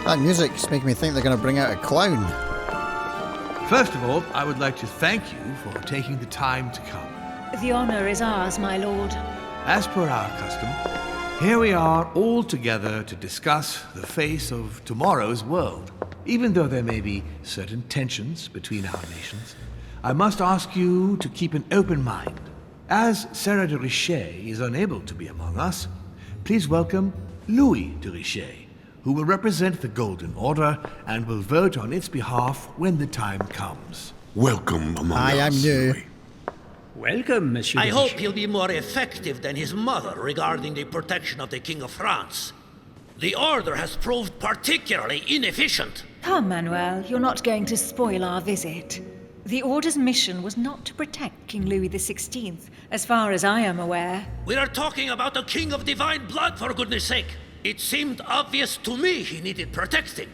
That music's making me think they're going to bring out a clown. First of all, I would like to thank you for taking the time to come. The honor is ours, my lord. As per our custom, here we are all together to discuss the face of tomorrow's world. Even though there may be certain tensions between our nations, I must ask you to keep an open mind. As Sarah de Richet is unable to be among us, please welcome Louis de Richet, who will represent the Golden Order and will vote on its behalf when the time comes. Welcome among us. I am new. Louis. Welcome, Monsieur. I hope he'll be more effective than his mother regarding the protection of the King of France. The Order has proved particularly inefficient. Come, Manuel, you're not going to spoil our visit. The Order's mission was not to protect King Louis XVI, as far as I am aware. We are talking about a king of divine blood, for goodness sake. It seemed obvious to me he needed protecting.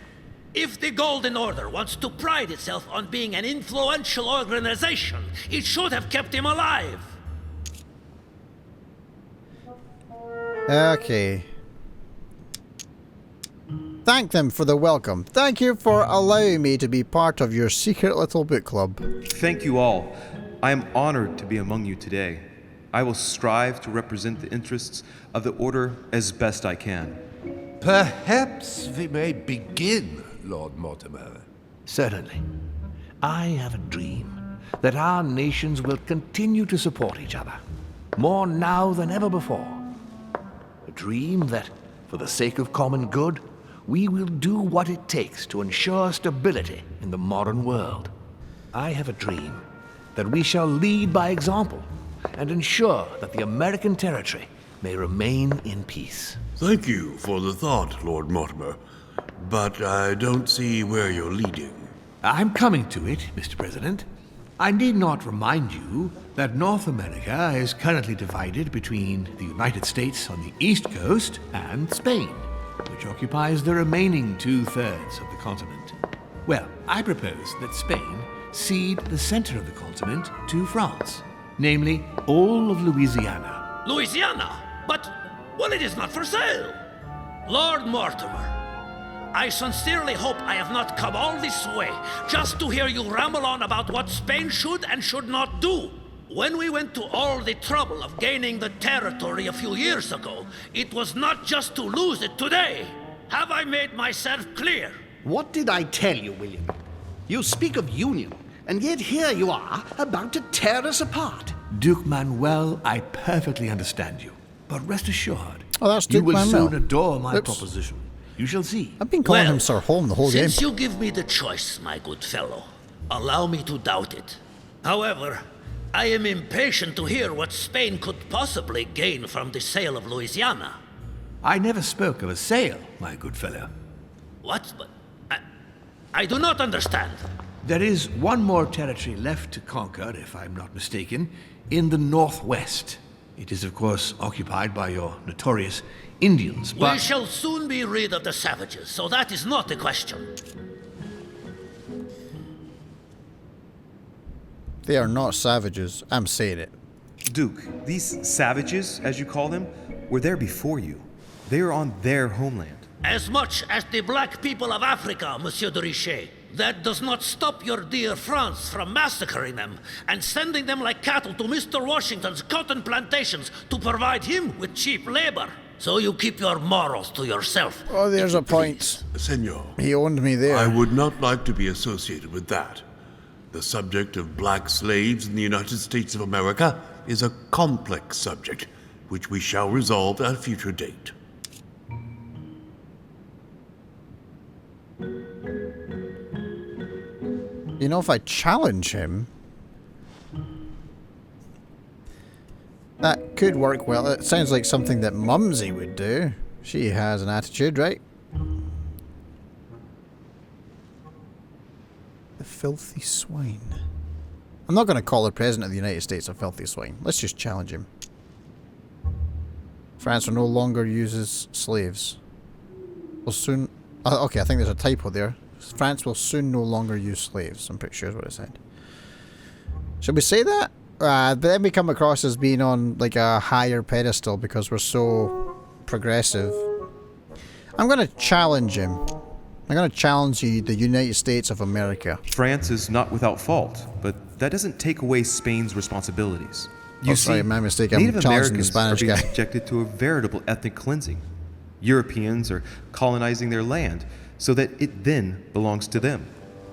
If the Golden Order wants to pride itself on being an influential organization, it should have kept him alive. Okay. Thank them for the welcome. Thank you for allowing me to be part of your secret little book club. Thank you all. I am honored to be among you today. I will strive to represent the interests of the Order as best I can. Perhaps we may begin, Lord Mortimer. Certainly. I have a dream that our nations will continue to support each other, more now than ever before. A dream that, for the sake of common good, we will do what it takes to ensure stability in the modern world. I have a dream that we shall lead by example and ensure that the American territory may remain in peace. Thank you for the thought, Lord Mortimer, but I don't see where you're leading. I'm coming to it, Mr. President. I need not remind you that North America is currently divided between the United States on the east coast and Spain, which occupies the remaining 2/3 of the continent. Well, I propose that Spain cede the center of the continent to France, namely all of Louisiana. Louisiana? But, well, it is not for sale. Lord Mortimer, I sincerely hope I have not come all this way just to hear you ramble on about what Spain should and should not do. When we went to all the trouble of gaining the territory a few years ago, it was not just to lose it today. Have I made myself clear? What did I tell you, William? You speak of union, and yet here you are, about to tear us apart. Duke Manuel, I perfectly understand you. But rest assured, Oh, that's you Duke will Manuel. soon adore my Oops. proposition. You shall see. I've been calling Well, him Sir Holm the whole game. Since you give me the choice, my good fellow, allow me to doubt it. However, I am impatient to hear what Spain could possibly gain from the sale of Louisiana. I never spoke of a sale, my good fellow. What? But I do not understand. There is one more territory left to conquer, if I'm not mistaken, in the northwest. It is, of course, occupied by your notorious Indians, but... We shall soon be rid of the savages, so that is not the question. They are not savages. I'm saying it. Duke, these savages, as you call them, were there before you. They are on their homeland. As much as the black people of Africa, Monsieur de Richet. That does not stop your dear France from massacring them and sending them like cattle to Mr. Washington's cotton plantations to provide him with cheap labor. So you keep your morals to yourself. Oh, there's a point. Senor, He owned me there. I would not like to be associated with that. The subject of black slaves in the United States of America is a complex subject, which we shall resolve at a future date. You know, if I challenge him, that could work well. It sounds like something that Mumsy would do. She has an attitude, right? The filthy swine. I'm not going to call the President of the United States a filthy swine. Let's just challenge him. France will no longer uses slaves. Will soon... okay, I think there's a typo there. France will soon no longer use slaves. I'm pretty sure is what it said. Should we say that? But then we come across as being on like a higher pedestal because we're so progressive. I'm going to challenge him. I'm going to challenge the United States of America. France is not without fault, but that doesn't take away Spain's responsibilities. You see, sorry, my mistake. I'm Native challenging the Americans are Spanish being guy. subjected to a veritable ethnic cleansing. Europeans are colonizing their land so that it then belongs to them.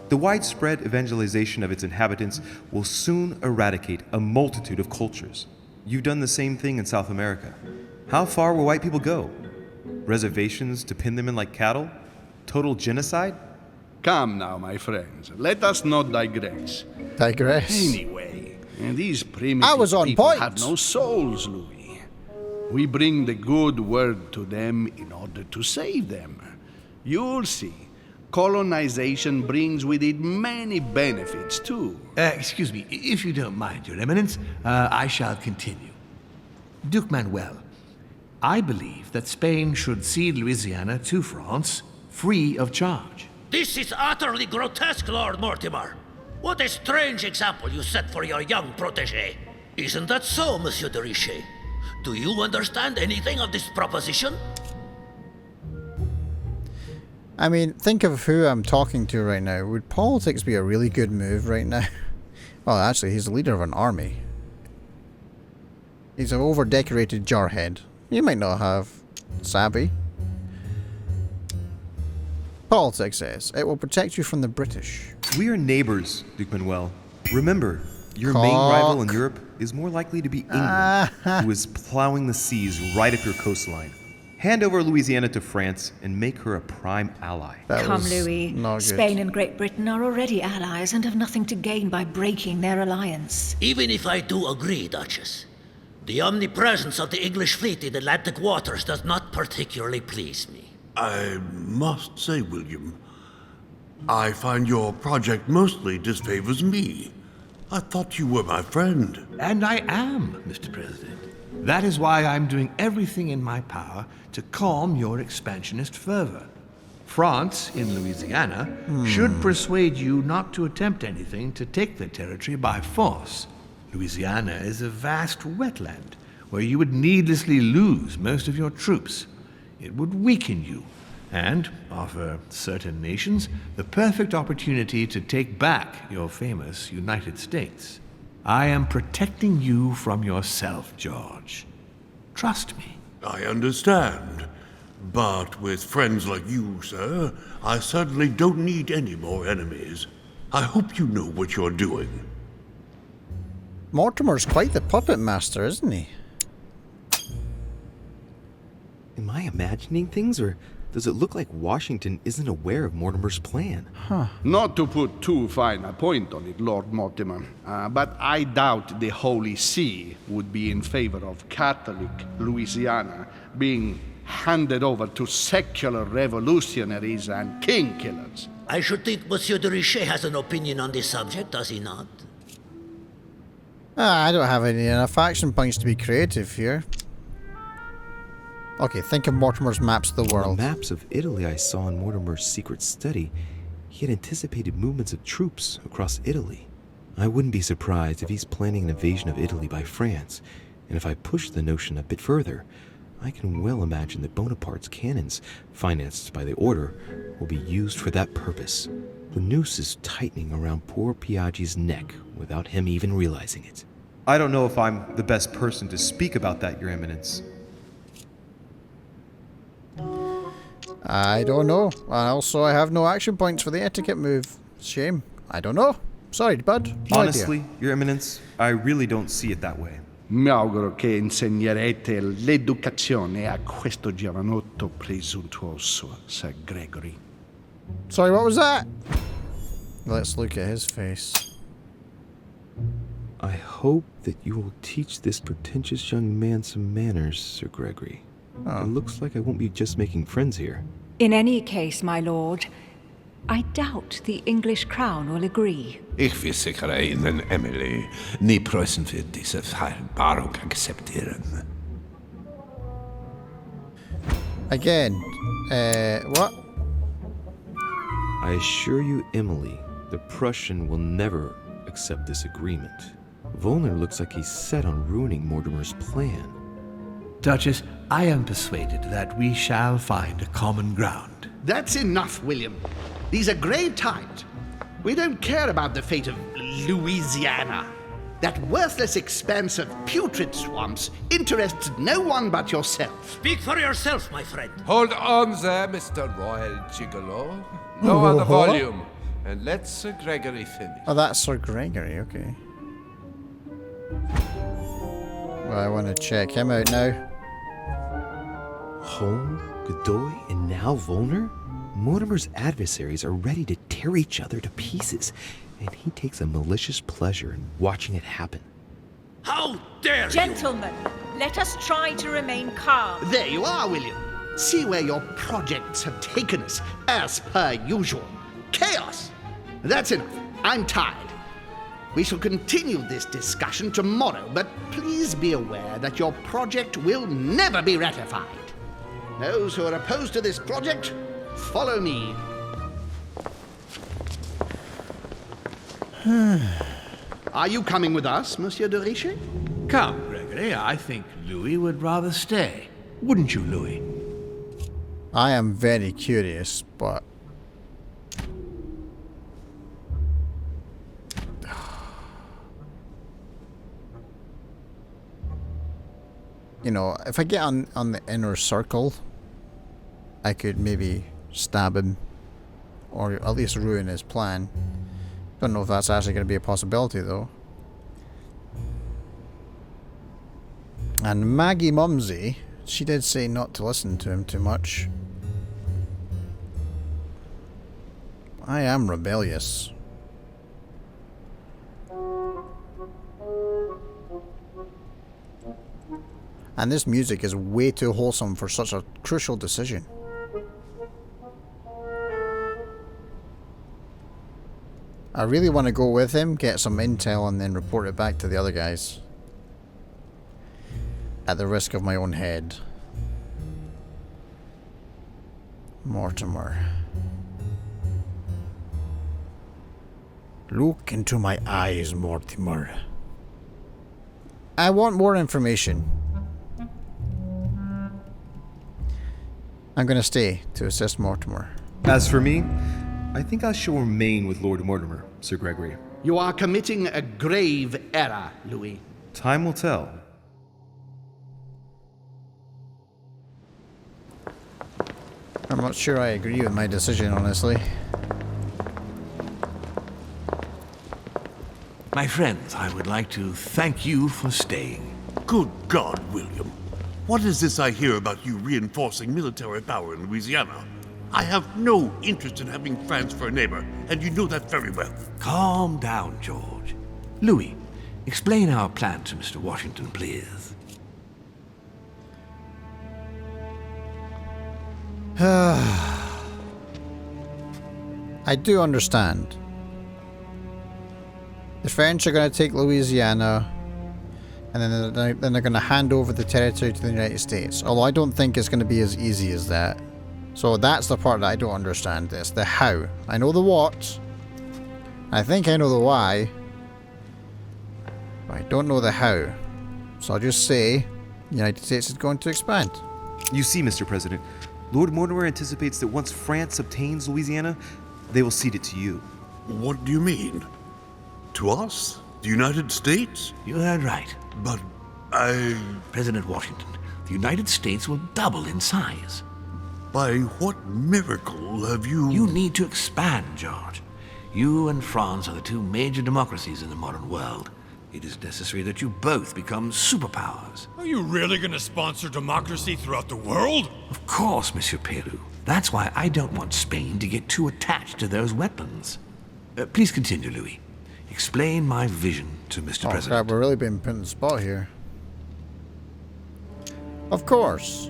The widespread evangelization of its inhabitants will soon eradicate a multitude of cultures. You've done the same thing in South America. How far will white people go? Reservations to pin them in like cattle? Total genocide? Come now, my friends. Let us not digress. Digress. Anyway, these primitive I was on people point. had no souls, Louis. We bring the good word to them in order to save them. You'll see. Colonization brings with it many benefits, too. Excuse me, if you don't mind, Your Eminence, I shall continue. Duke Manuel, I believe that Spain should cede Louisiana to France free of charge. This is utterly grotesque, Lord Mortimer. What a strange example you set for your young protege. Isn't that so, Monsieur de Richet? Do you understand anything of this proposition? I mean, think of who I'm talking to right now. Would politics be a really good move right now? Well, actually, he's the leader of an army. He's an over-decorated jarhead. You might not have savvy. Politics says, it will protect you from the British. We are neighbors, Duke Manuel. Remember, your main rival in Europe is more likely to be England, who is plowing the seas right up your coastline. Hand over Louisiana to France and make her a prime ally. Come, Louis. Not good. Spain and Great Britain are already allies and have nothing to gain by breaking their alliance. Even if I do agree, Duchess, the omnipresence of the English fleet in Atlantic waters does not particularly please me. I must say, William, I find your project mostly disfavors me. I thought you were my friend. And I am, Mr. President. That is why I'm doing everything in my power to calm your expansionist fervor. France, in Louisiana, should persuade you not to attempt anything to take the territory by force. Louisiana is a vast wetland where you would needlessly lose most of your troops. It would weaken you and offer certain nations the perfect opportunity to take back your famous United States. I am protecting you from yourself, George. Trust me. I understand. But with friends like you, sir, I certainly don't need any more enemies. I hope you know what you're doing. Mortimer's quite the puppet master, isn't he? Am I imagining things, or does it look like Washington isn't aware of Mortimer's plan? Not to put too fine a point on it, Lord Mortimer, but I doubt the Holy See would be in favor of Catholic Louisiana being handed over to secular revolutionaries and king killers. I should think Monsieur de Richet has an opinion on this subject, does he not? I don't have any enough action points to be creative here. Okay, think of Mortimer's maps of the On world. the maps of Italy I saw in Mortimer's secret study, he had anticipated movements of troops across Italy. I wouldn't be surprised if he's planning an invasion of Italy by France, and if I push the notion a bit further, I can well imagine that Bonaparte's cannons, financed by the Order, will be used for that purpose. The noose is tightening around poor Piaggi's neck without him even realizing it. I don't know if I'm the best person to speak about that, Your Eminence. I don't know. Also, I have no action points for the etiquette move. Shame. I don't know. Sorry, bud. No Honestly, idea. Your Eminence, I really don't see it that way. Mi auguro che insegnerete l'educazione a questo giovanotto presuntuoso, Sir Gregory. Sorry, what was that? Let's look at his face. I hope that you will teach this pretentious young man some manners, Sir Gregory. It looks like I won't be just making friends here. In any case, my lord, I doubt the English crown will agree. Ich versichere Ihnen, Emily, nie Preußen wird diese Vereinbarung akzeptieren. Again. What? I assure you, Emily, the Prussian will never accept this agreement. Volner looks like he's set on ruining Mortimer's plan. Duchess, I am persuaded that we shall find a common ground. That's enough, William. These are grave times. We don't care about the fate of Louisiana. That worthless expanse of putrid swamps interests no one but yourself. Speak for yourself, my friend. Hold on there, Mr. Royal Gigolo. Lower the volume, and let Sir Gregory finish. Oh, that's Sir Gregory, okay. Well, I want to check him out now. Home, Godoy, and now Volner? Mortimer's adversaries are ready to tear each other to pieces, and he takes a malicious pleasure in watching it happen. How dare you! Gentlemen, let us try to remain calm. There you are, William. See where your projects have taken us, as per usual. Chaos! That's enough. I'm tired. We shall continue this discussion tomorrow, but please be aware that your project will never be ratified. Those who are opposed to this project, follow me. Are you coming with us, Monsieur de Richet? Come, Gregory, I think Louis would rather stay. Wouldn't you, Louis? I am very curious, but... You know, if I get on the inner circle, I could maybe stab him, or at least ruin his plan. Don't know if that's actually going to be a possibility, though. And Maggie Mumsy, she did say not to listen to him too much. I am rebellious. And this music is way too wholesome for such a crucial decision. I really want to go with him, get some intel, and then report it back to the other guys. At the risk of my own head. Mortimer. Look into my eyes, Mortimer. I want more information. I'm gonna stay to assist Mortimer. As for me, I think I shall remain with Lord Mortimer, Sir Gregory. You are committing a grave error, Louis. Time will tell. I'm not sure I agree with my decision, honestly. My friends, I would like to thank you for staying. Good God, William. What is this I hear about you reinforcing military power in Louisiana? I have no interest in having France for a neighbor, and you know that very well. Calm down, George. Louis, explain our plan to Mr. Washington, please. I do understand. The French are going to take Louisiana, and then they're going to hand over the territory to the United States. Although I don't think it's going to be as easy as that. So that's the part that I don't understand. This, the how. I know the what. I think I know the why. But I don't know the how. So I'll just say, the United States is going to expand. You see, Mr. President, Lord Mortimer anticipates that once France obtains Louisiana, they will cede it to you. What do you mean? To us? The United States? You heard right. But President Washington, the United States will double in size. By what miracle have you... You need to expand, George. You and France are the two major democracies in the modern world. It is necessary that you both become superpowers. Are you really going to sponsor democracy throughout the world? Of course, Monsieur Peru. That's why I don't want Spain to get too attached to those weapons. Please continue, Louis. Explain my vision to Mr. President. Crap, we're really being put in the spot here. Of course.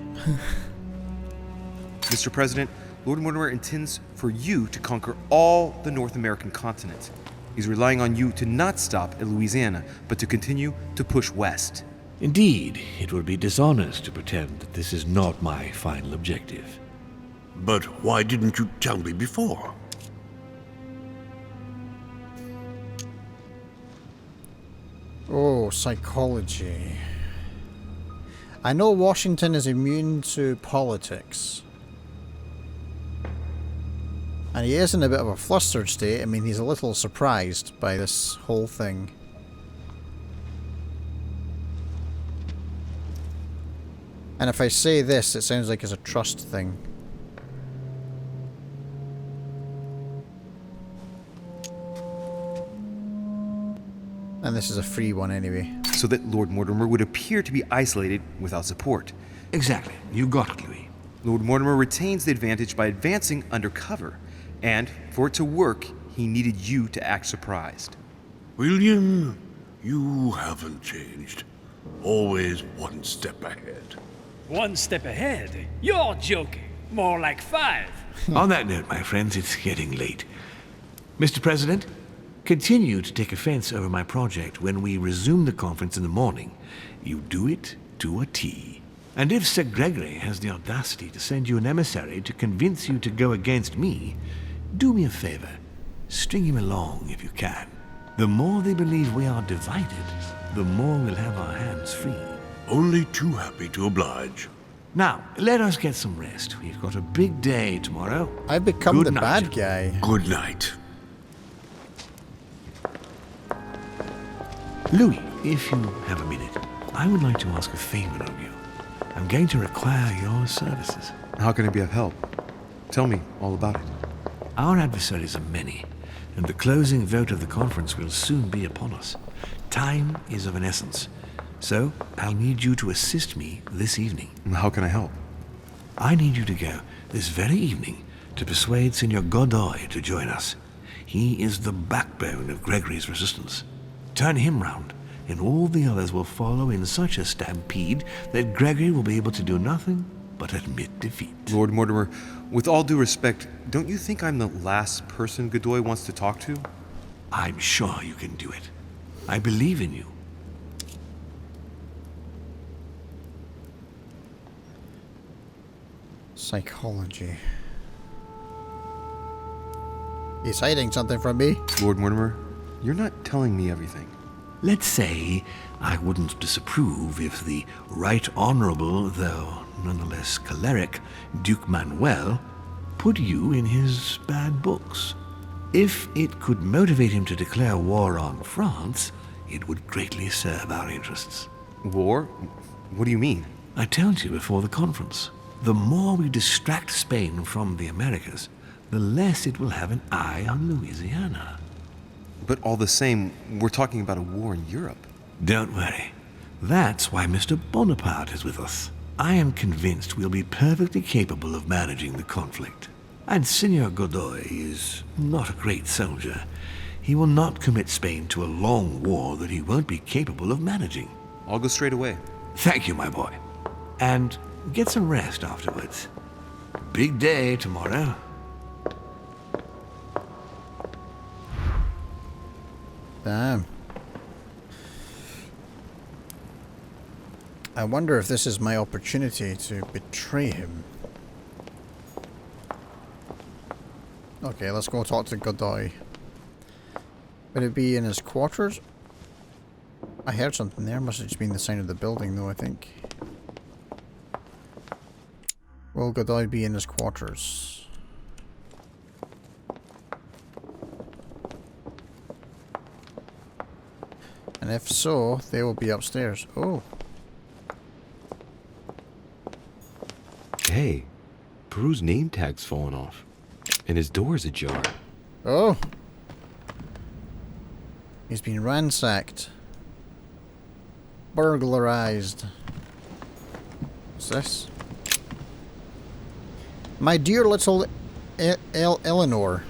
Mr. President, Lord Mortimer intends for you to conquer all the North American continent. He's relying on you to not stop at Louisiana, but to continue to push west. Indeed, it would be dishonest to pretend that this is not my final objective. But why didn't you tell me before? Oh, psychology. I know Washington is immune to politics. And he is in a bit of a flustered state. I mean, he's a little surprised by this whole thing. And if I say this, it sounds like it's a trust thing. And this is a free one anyway. So that Lord Mortimer would appear to be isolated without support. Exactly. You got it, Louis. Lord Mortimer retains the advantage by advancing undercover. And for it to work, he needed you to act surprised. William, you haven't changed. Always one step ahead. One step ahead? You're joking. More like 5. On that note, my friends, it's getting late. Mr. President, continue to take offense over my project when we resume the conference in the morning. You do it to a T. And if Sir Gregory has the audacity to send you an emissary to convince you to go against me, do me a favor. String him along if you can. The more they believe we are divided, the more we'll have our hands free. Only too happy to oblige. Now, let us get some rest. We've got a big day tomorrow. I've become Good the night. bad guy. Good night. Louis, if you have a minute, I would like to ask a favor of you. I'm going to require your services. How can I be of help? Tell me all about it. Our adversaries are many, and the closing vote of the conference will soon be upon us. Time is of an essence, so I'll need you to assist me this evening. How can I help? I need you to go this very evening to persuade Senor Godoy to join us. He is the backbone of Gregory's resistance. Turn him round, and all the others will follow in such a stampede that Gregory will be able to do nothing but admit defeat. Lord Mortimer, with all due respect, don't you think I'm the last person Godoy wants to talk to? I'm sure you can do it. I believe in you. Psychology. He's hiding something from me. Lord Mortimer, you're not telling me everything. Let's say I wouldn't disapprove if the Right Honorable, though nonetheless choleric, Duke Manuel put you in his bad books. If it could motivate him to declare war on France, it would greatly serve our interests. War? What do you mean? I told you before the conference. The more we distract Spain from the Americas, the less it will have an eye on Louisiana. But all the same, we're talking about a war in Europe. Don't worry. That's why Mr. Bonaparte is with us. I am convinced we'll be perfectly capable of managing the conflict. And Senor Godoy is not a great soldier. He will not commit Spain to a long war that he won't be capable of managing. I'll go straight away. Thank you, my boy. And get some rest afterwards. Big day tomorrow. Damn. I wonder if this is my opportunity to betray him. Okay, let's go talk to Godoy. Would it be in his quarters? I heard something there. Must have just been the sound of the building, though, I think. Will Godoy be in his quarters? And if so, they will be upstairs. Oh. Hey, Peru's name tag's fallen off. And his door's ajar. Oh. He's been ransacked. Burglarized. What's this? My dear little Eleanor.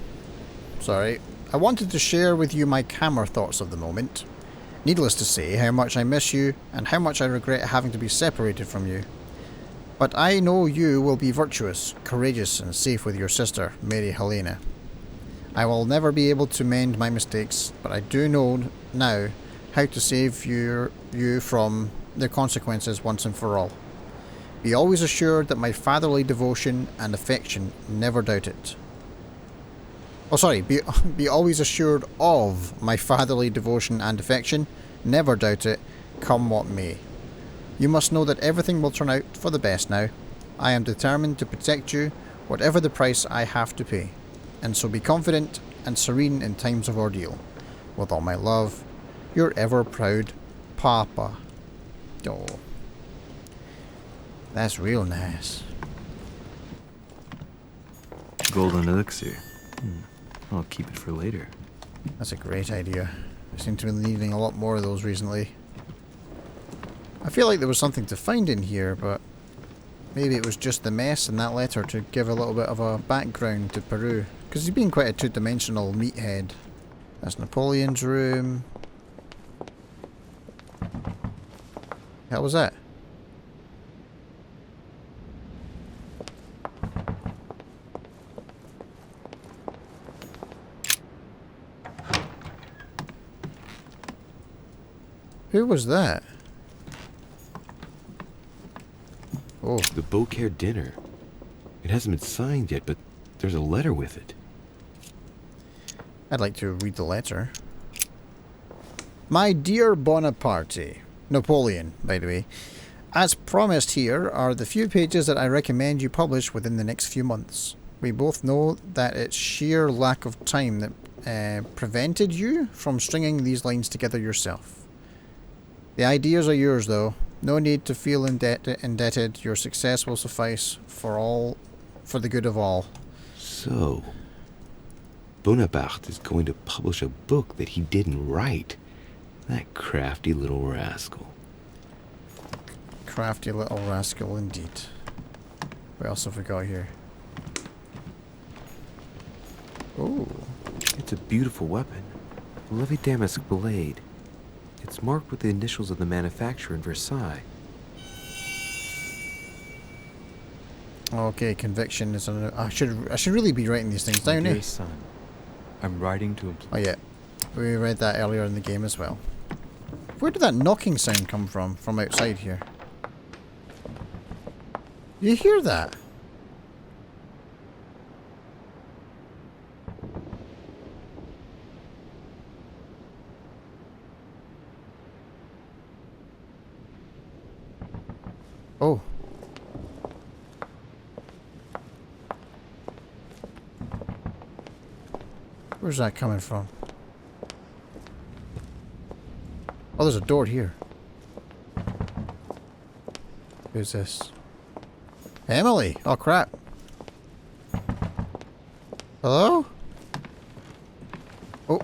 Sorry. I wanted to share with you my camera thoughts of the moment. Needless to say how much I miss you and how much I regret having to be separated from you. But I know you will be virtuous, courageous and safe with your sister, Mary Helena. I will never be able to mend my mistakes, but I do know now how to save you from their consequences once and for all. Be always assured that my fatherly devotion and affection, never doubt it. Oh, sorry, be always assured of my fatherly devotion and affection, never doubt it, come what may. You must know that everything will turn out for the best now. I am determined to protect you, whatever the price I have to pay. and so be confident and serene in times of ordeal. With all my love, your ever proud Papa. Oh, that's real nice. Golden elixir. I'll keep it for later. That's a great idea. I seem to be needing a lot more of those recently. I feel like there was something to find in here, but maybe it was just the mess in that letter to give a little bit of a background to Peru. Because he's been quite a two-dimensional meathead. That's Napoleon's room. How was that? Who was that? Oh. The Beaucaire dinner. It hasn't been signed yet, but there's a letter with it. I'd like to read the letter. My dear Bonaparte, Napoleon, by the way. As promised, here are the few pages that I recommend you publish within the next few months. We both know that it's sheer lack of time that prevented you from stringing these lines together yourself. The ideas are yours, though. No need to feel indebted. Your success will suffice for the good of all. So, Bonaparte is going to publish a book that he didn't write. That crafty little rascal. Crafty little rascal, indeed. What else have we got here? Ooh. It's a beautiful weapon. A lovely damask blade. It's marked with the initials of the manufacturer in Versailles. Okay, conviction is on. I should really be writing these things down, Dear son, I'm writing to Oh yeah, we read that earlier in the game as well. Where did that knocking sound come from? From outside here? You hear that? Oh. Where's that coming from? Oh, there's a door here. Who's this? Emily! Oh, crap. Hello? Oh.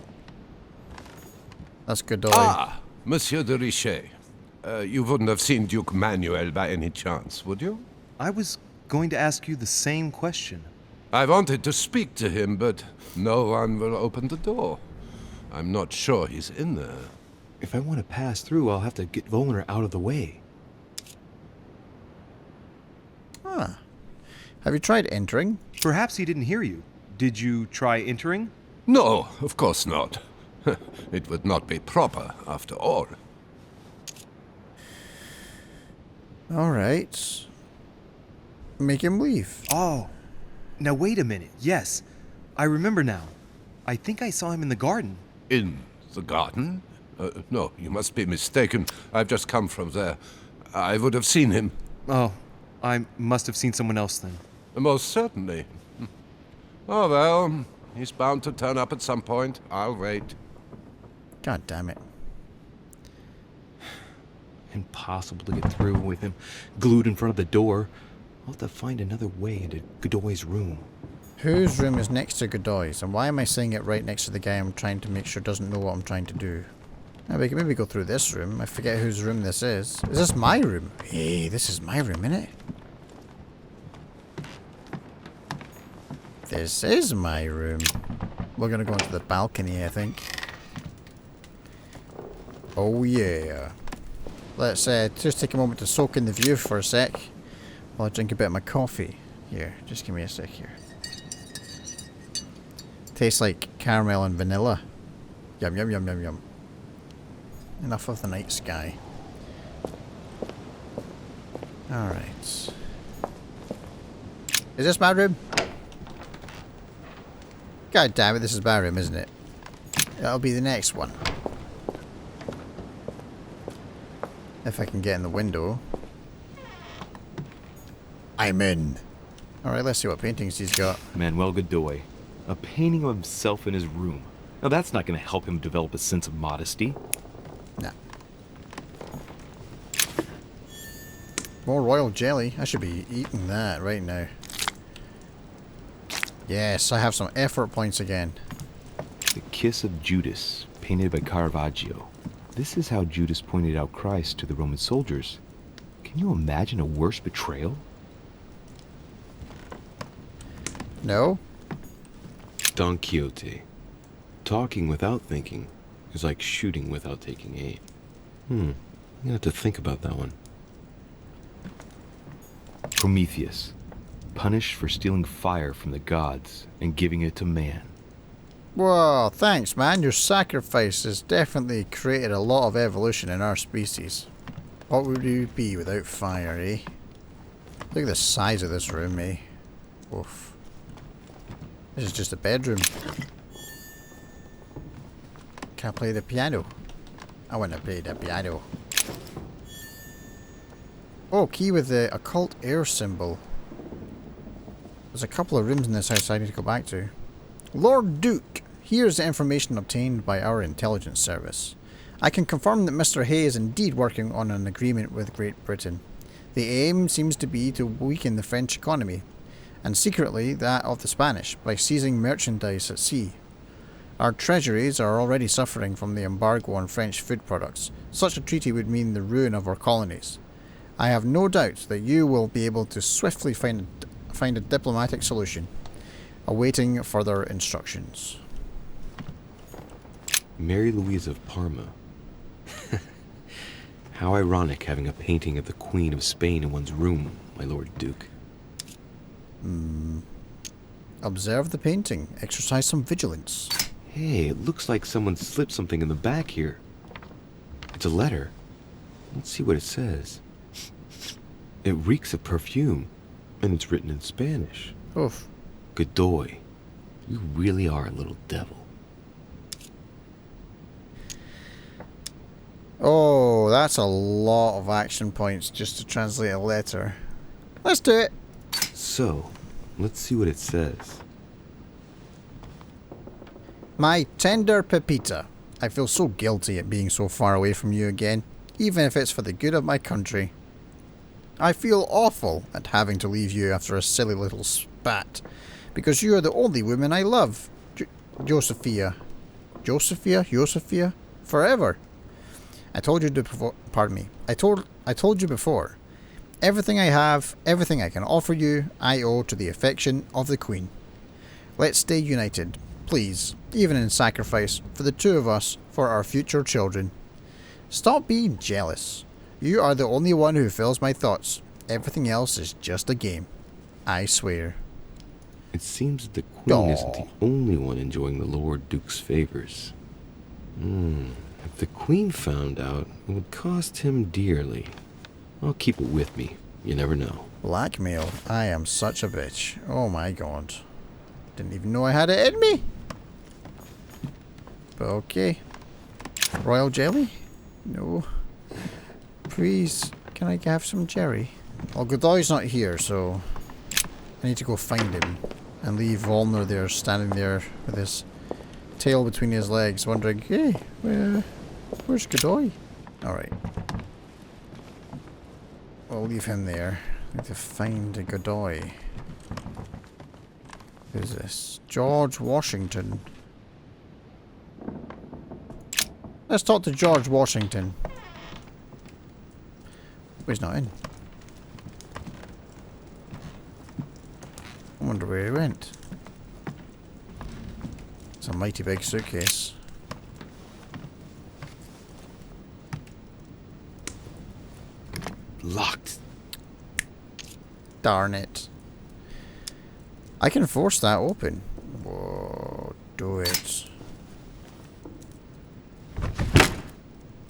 That's good, Dolly. Ah, Monsieur de Richet. You wouldn't have seen Duke Manuel by any chance, would you? I was going to ask you the same question. I wanted to speak to him, but no one will open the door. I'm not sure he's in there. If I want to pass through, I'll have to get Volner out of the way. Huh. Have you tried entering? Perhaps he didn't hear you. Did you try entering? No, of course not. It would not be proper, after all. Alright. Make him leave. Oh. Now wait a minute. Yes. I remember now. I think I saw him in the garden. In the garden? No, you must be mistaken. I've just come from there. I would have seen him. Oh, I must have seen someone else then. Most certainly. Oh well, he's bound to turn up at some point. I'll wait. God damn it. Impossible to get through with him glued in front of the door. I'll have to find another way into Godoy's room. Whose room is next to Godoy's? And why am I saying it right next to the guy I'm trying to make sure doesn't know what I'm trying to do? Now, we can maybe go through this room. I forget whose room this is. Is this my room? Hey, this is my room, innit? This is my room. We're gonna go into the balcony, I think. Oh yeah. Let's just take a moment to soak in the view for a sec while I drink a bit of my coffee. Here, just give me a sec here. Tastes like caramel and vanilla. Yum yum yum yum yum. Enough of the night sky. Alright. Is this my room? God damn it, this is my room, isn't it? That'll be the next one. If I can get in the window. I'm in. Alright, let's see what paintings he's got. Manuel Godoy, A painting of himself in his room. Now that's not going to help him develop a sense of modesty. Nah. More royal jelly. I should be eating that right now. Yes, I have some effort points again. The Kiss of Judas, painted by Caravaggio. This is how Judas pointed out Christ to the Roman soldiers. Can you imagine a worse betrayal? No? Don Quixote. Talking without thinking is like shooting without taking aim. I'm gonna have to think about that one. Prometheus. Punished for stealing fire from the gods and giving it to man. Well, thanks, man. Your sacrifice has definitely created a lot of evolution in our species. What would we be without fire, eh? Look at the size of this room, eh? Oof. This is just a bedroom. Can I play the piano? I want to play the piano. Oh, key with the occult air symbol. There's a couple of rooms in this house I need to go back to. Lord Duke, here's the information obtained by our intelligence service. I can confirm that Mr. Hay is indeed working on an agreement with Great Britain. The aim seems to be to weaken the French economy, and secretly that of the Spanish, by seizing merchandise at sea. Our treasuries are already suffering from the embargo on French food products. Such a treaty would mean the ruin of our colonies. I have no doubt that you will be able to swiftly find a diplomatic solution. Awaiting further instructions. Mary Louise of Parma. How ironic having a painting of the Queen of Spain in one's room, my Lord Duke. Observe the painting. Exercise some vigilance. Hey, it looks like someone slipped something in the back here. It's a letter. Let's see what it says. It reeks of perfume, and it's written in Spanish. Oof. Godoy, you really are a little devil. Oh, that's a lot of action points just to translate a letter. Let's do it. So, let's see what it says. My tender Pepita, I feel so guilty at being so far away from you again, even if it's for the good of my country. I feel awful at having to leave you after a silly little spat, because you are the only woman I love. Josephia, forever. I told you before. Pardon me. I told you before. Everything I have, everything I can offer you, I owe to the affection of the Queen. Let's stay united, please, even in sacrifice, for the two of us, for our future children. Stop being jealous. You are the only one who fills my thoughts. Everything else is just a game. I swear. It seems that the Queen isn't the only one enjoying the Lord Duke's favors. If the Queen found out, it would cost him dearly. I'll keep it with me. You never know. Blackmail. I am such a bitch. Oh my god. Didn't even know I had it in me. But okay. Royal jelly? No. Please, can I have some jerry? Well, Godoy's not here, so I need to go find him and leave Volner there, standing there with his tail between his legs, wondering, hey, where's Godoy? Alright. I'll leave him there. I need to find Godoy. Who's this? George Washington. Let's talk to George Washington. Oh, he's not in. I wonder where he went. It's a mighty big suitcase. Locked. Darn it. I can force that open. Whoa, do it.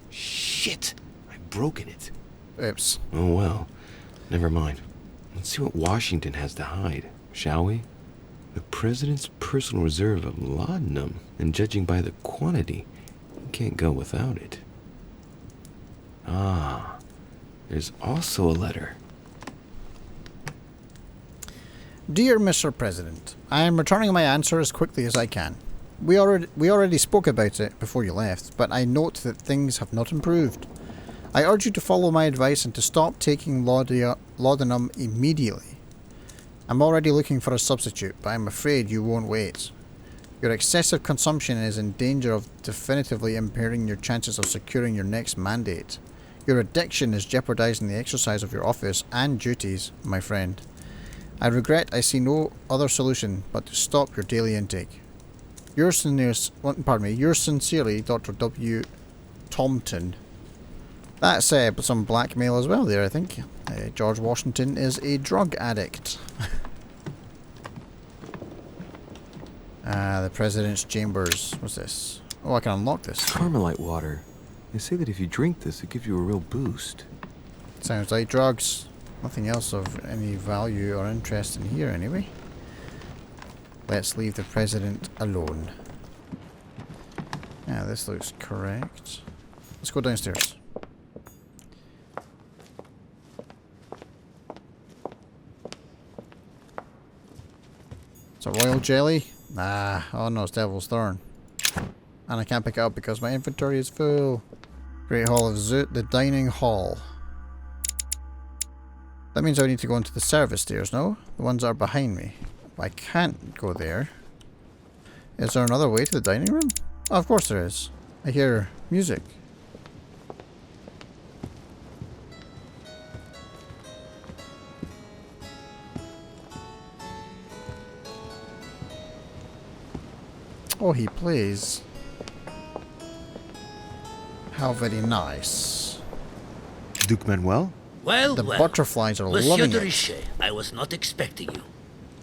Shit! I've broken it. Oops. Oh well. Never mind. Let's see what Washington has to hide, shall we? The president's personal reserve of laudanum, and judging by the quantity, he can't go without it. Ah, there's also a letter. Dear Mr. President, I am returning my answer as quickly as I can. We already spoke about it before you left, but I note that things have not improved. I urge you to follow my advice and to stop taking laudanum immediately. I'm already looking for a substitute, but I'm afraid you won't wait. Your excessive consumption is in danger of definitively impairing your chances of securing your next mandate. Your addiction is jeopardizing the exercise of your office and duties, my friend. I regret I see no other solution but to stop your daily intake. Yours sincerely, Dr. W. Tompton. That's some blackmail as well there, I think. George Washington is a drug addict. The President's Chambers. What's this? Oh, I can unlock this. Carmelite water. They say that if you drink this, it gives you a real boost. Sounds like drugs. Nothing else of any value or interest in here, anyway. Let's leave the President alone. Yeah, this looks correct. Let's go downstairs. It's a royal jelly? Nah, oh no, it's Devil's Thorn. And I can't pick it up because my inventory is full. Great Hall of Zoot, the dining hall. That means I need to go into the service stairs, no? The ones that are behind me. I can't go there. Is there another way to the dining room? Oh, of course there is. I hear music. Oh, he plays. How very nice. Duke Manuel? Well, The butterflies are Monsieur loving de it. Richet, I was not expecting you.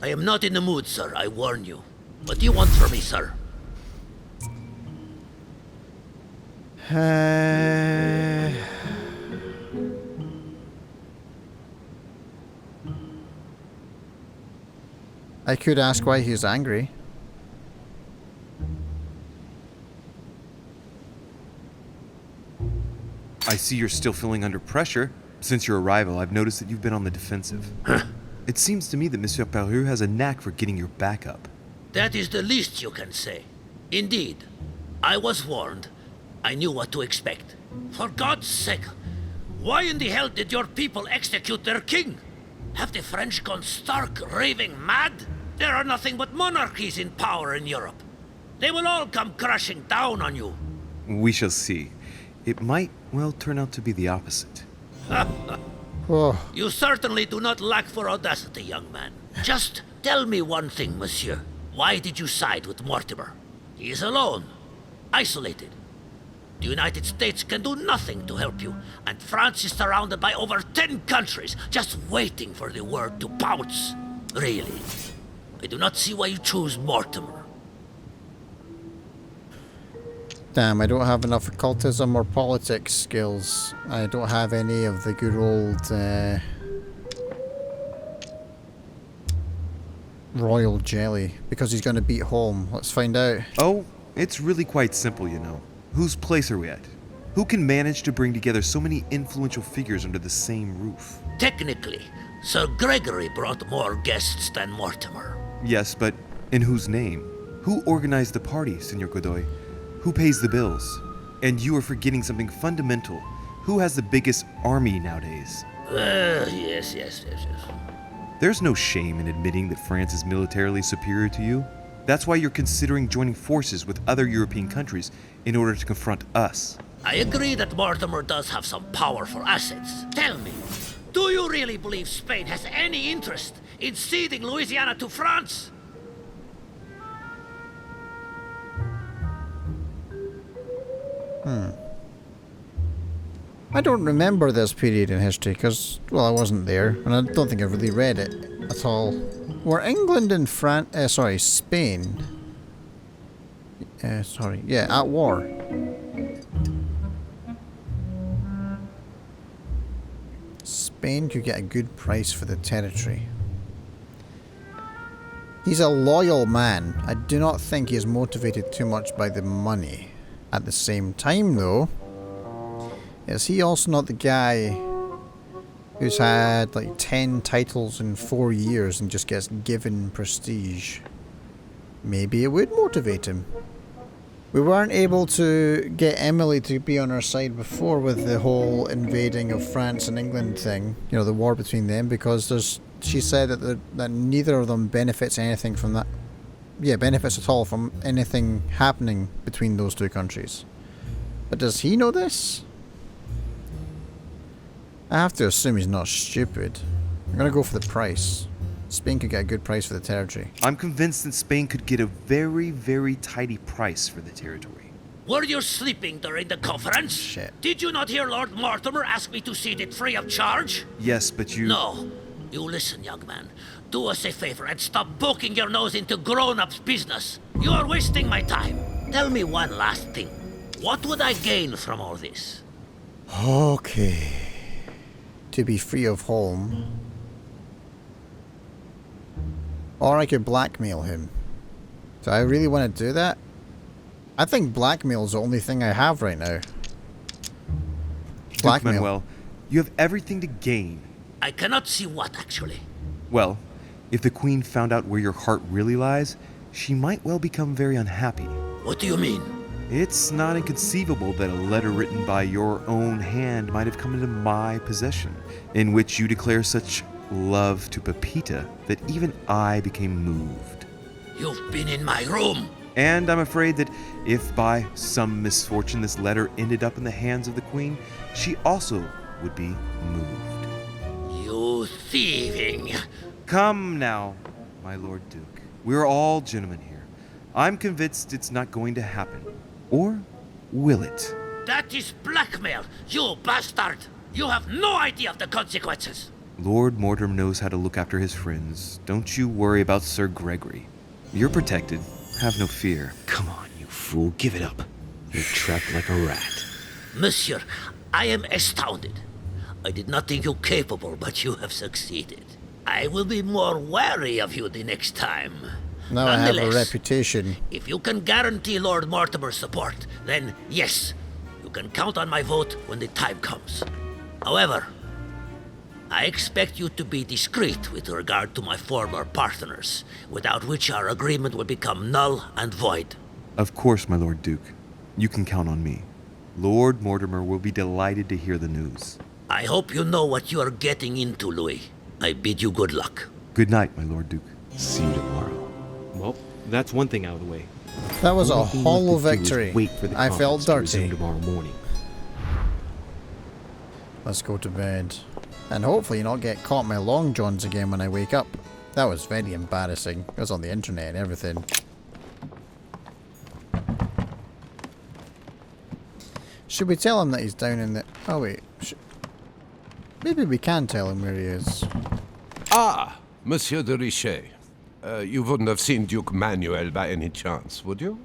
I am not in the mood, sir, I warn you. What do you want from me, sir? I could ask why he's angry. I see you're still feeling under pressure. Since your arrival, I've noticed that you've been on the defensive. It seems to me that Monsieur Peru has a knack for getting your back up. That is the least you can say. Indeed, I was warned. I knew what to expect. For God's sake, why in the hell did your people execute their king? Have the French gone stark raving mad? There are nothing but monarchies in power in Europe. They will all come crashing down on you. We shall see. It might, well, turn out to be the opposite. Oh, You certainly do not lack for audacity, young man. Just tell me one thing, monsieur. Why did you side with Mortimer? He is alone, isolated. The United States can do nothing to help you, and France is surrounded by over 10 countries just waiting for the word to pounce. Really, I do not see why you choose Mortimer. damn, I don't have enough occultism or politics skills. I don't have any of the good old royal jelly. Because he's going to beat home. Let's find out. Oh, it's really quite simple, you know. Whose place are we at? Who can manage to bring together so many influential figures under the same roof? Technically, Sir Gregory brought more guests than Mortimer. Yes, but in whose name? Who organized the party, Senor Godoy? Who pays the bills? And you are forgetting something fundamental. Who has the biggest army nowadays? Yes. There's no shame in admitting that France is militarily superior to you. That's why you're considering joining forces with other European countries in order to confront us. I agree that Mortimer does have some powerful assets. Tell me, do you really believe Spain has any interest in ceding Louisiana to France? I don't remember this period in history because, well, I wasn't there, and I don't think I've really read it at all. Were England and Spain, at war? Spain could get a good price for the territory. He's a loyal man. I do not think he is motivated too much by the money. At the same time, though, is he also not the guy who's had like 10 titles in 4 years and just gets given prestige. Maybe it would motivate him. We weren't able to get Emily to be on our side before with the whole invading of France and England thing, you know, the war between them, because she said that neither of them benefits anything from that. Yeah, benefits at all from anything happening between those two countries. But does he know this? I have to assume he's not stupid. I'm gonna go for the price. Spain could get a good price for the territory. I'm convinced that Spain could get a very, very tidy price for the territory. Were you sleeping during the conference? Shit. Did you not hear Lord Mortimer ask me to cede it free of charge? Yes, but you... No. You listen, young man. Do us a favor and stop poking your nose into grown-ups' business. You are wasting my time. Tell me one last thing. What would I gain from all this? Okay. To be free of home. Or I could blackmail him. Do I really want to do that? I think blackmail is the only thing I have right now. Duke Manuel, you have everything to gain. I cannot see what, actually. Well, if the Queen found out where your heart really lies, she might well become very unhappy. What do you mean? It's not inconceivable that a letter written by your own hand might have come into my possession, in which you declare such love to Pepita that even I became moved. You've been in my room. And I'm afraid that if by some misfortune this letter ended up in the hands of the Queen, she also would be moved. You thieving. Come now, my Lord Duke. We're all gentlemen here. I'm convinced it's not going to happen. Or will it? That is blackmail, you bastard! You have no idea of the consequences! Lord Mortimer knows how to look after his friends. Don't you worry about Sir Gregory. You're protected. Have no fear. Come on, you fool. Give it up. You're trapped like a rat. Monsieur, I am astounded. I did not think you capable, but you have succeeded. I will be more wary of you the next time. Now I have a reputation. If you can guarantee Lord Mortimer's support, then yes, you can count on my vote when the time comes. However, I expect you to be discreet with regard to my former partners, without which our agreement would become null and void. Of course, my Lord Duke. You can count on me. Lord Mortimer will be delighted to hear the news. I hope you know what you are getting into, Louis. I bid you good luck. Good night, my Lord Duke. See you tomorrow. Well, that's one thing out of the way. That was a Only thing hollow left to do is victory. Wait for the I felt conference to dirty. resume tomorrow morning. Let's go to bed. And hopefully not get caught in my long johns again when I wake up. That was very embarrassing. It was on the internet and everything. Should we tell him that he's down in the... Oh wait. Maybe we can tell him where he is. Ah, Monsieur de Richet. You wouldn't have seen Duke Manuel by any chance, would you?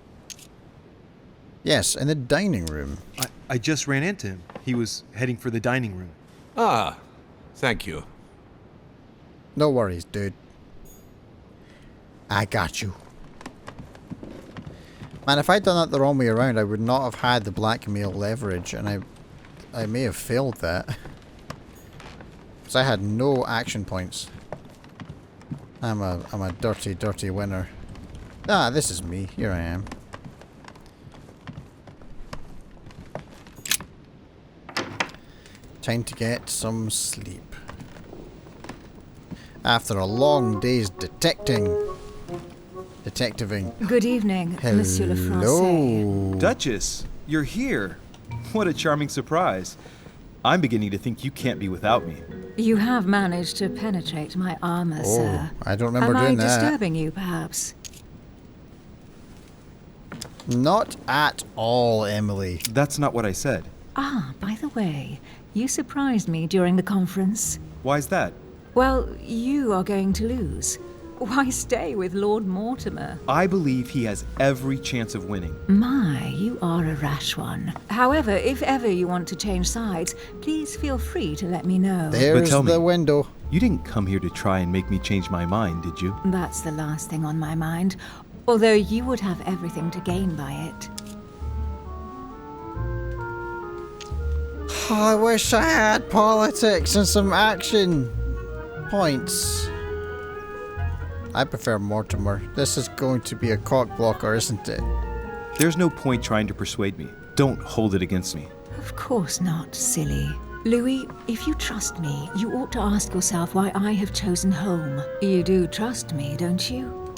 Yes, in the dining room. I just ran into him. He was heading for the dining room. Ah, thank you. No worries, dude. I got you. Man, if I'd done that the wrong way around, I would not have had the blackmail leverage, and I may have failed that. Because I had no action points. I'm a dirty, dirty winner. Ah, this is me. Here I am. Time to get some sleep. After a long day's detectiving. Good evening, Monsieur le Français. Hello. Duchess, you're here. What a charming surprise. I'm beginning to think you can't be without me. You have managed to penetrate my armor, sir. I don't remember Am doing I that. disturbing you, perhaps? Not at all, Emily. That's not what I said. Ah, by the way, you surprised me during the conference. Why's that? Well, you are going to lose. Why stay with Lord Mortimer? I believe he has every chance of winning. My, you are a rash one. However, if ever you want to change sides, please feel free to let me know. There's the window. You didn't come here to try and make me change my mind, did you? That's the last thing on my mind. Although you would have everything to gain by it. Oh, I wish I had politics and some action points. I prefer Mortimer. This is going to be a cock blocker, isn't it? There's no point trying to persuade me. Don't hold it against me. Of course not, silly. Louis, if you trust me, you ought to ask yourself why I have chosen home. You do trust me, don't you?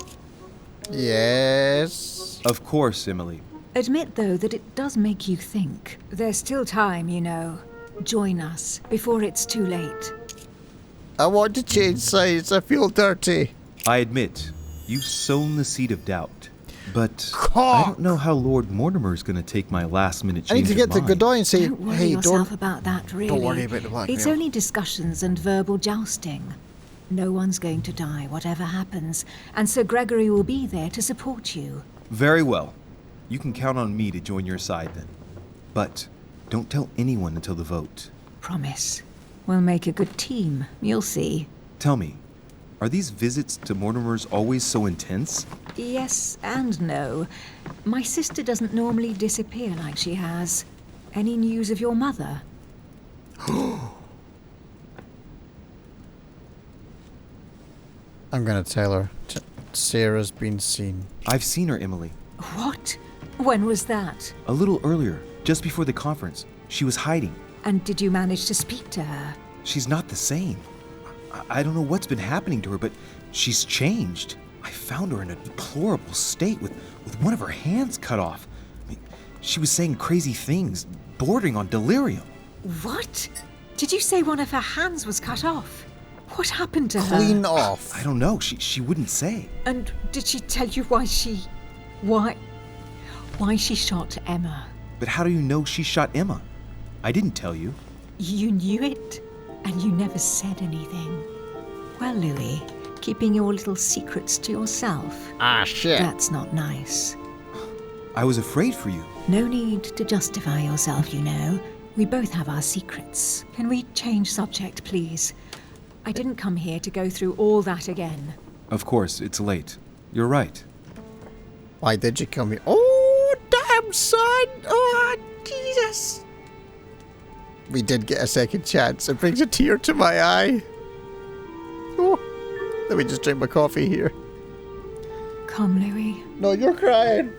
Yes. Of course, Emily. Admit, though, that it does make you think. There's still time, you know. Join us before it's too late. I want to change sides. I feel dirty. I admit, you've sown the seed of doubt. But I don't know how Lord Mortimer's going to take my last-minute change I need to get to of mind. Godoy and say, Don't worry hey, yourself about that, really. Don't worry about the blackmail. It's only discussions and verbal jousting. No one's going to die, whatever happens, and Sir Gregory will be there to support you. Very well. You can count on me to join your side then. But don't tell anyone until the vote. Promise. We'll make a good team. You'll see. Tell me, are these visits to Mortimer's always so intense? Yes and no. My sister doesn't normally disappear like she has. Any news of your mother? I'm gonna tell her. Sarah's been seen. I've seen her, Emily. What? When was that? A little earlier, just before the conference. She was hiding. And did you manage to speak to her? She's not the same. I don't know what's been happening to her, but she's changed. I found her in a deplorable state with one of her hands cut off. I mean, she was saying crazy things, bordering on delirium. What? Did you say one of her hands was cut off? What happened to her? Clean off. I don't know. She wouldn't say. And did she tell you why she shot Emma? But how do you know she shot Emma? I didn't tell you. You knew it, and you never said anything. Well, Louis, keeping your little secrets to yourself. Ah, shit. That's not nice. I was afraid for you. No need to justify yourself, you know. We both have our secrets. Can we change subject, please? I didn't come here to go through all that again. Of course, it's late. You're right. Why did you come here? Oh, damn, son! Oh, Jesus! We did get a second chance. It brings a tear to my eye. Oh, let me just drink my coffee here. Come, Louis. No, you're crying.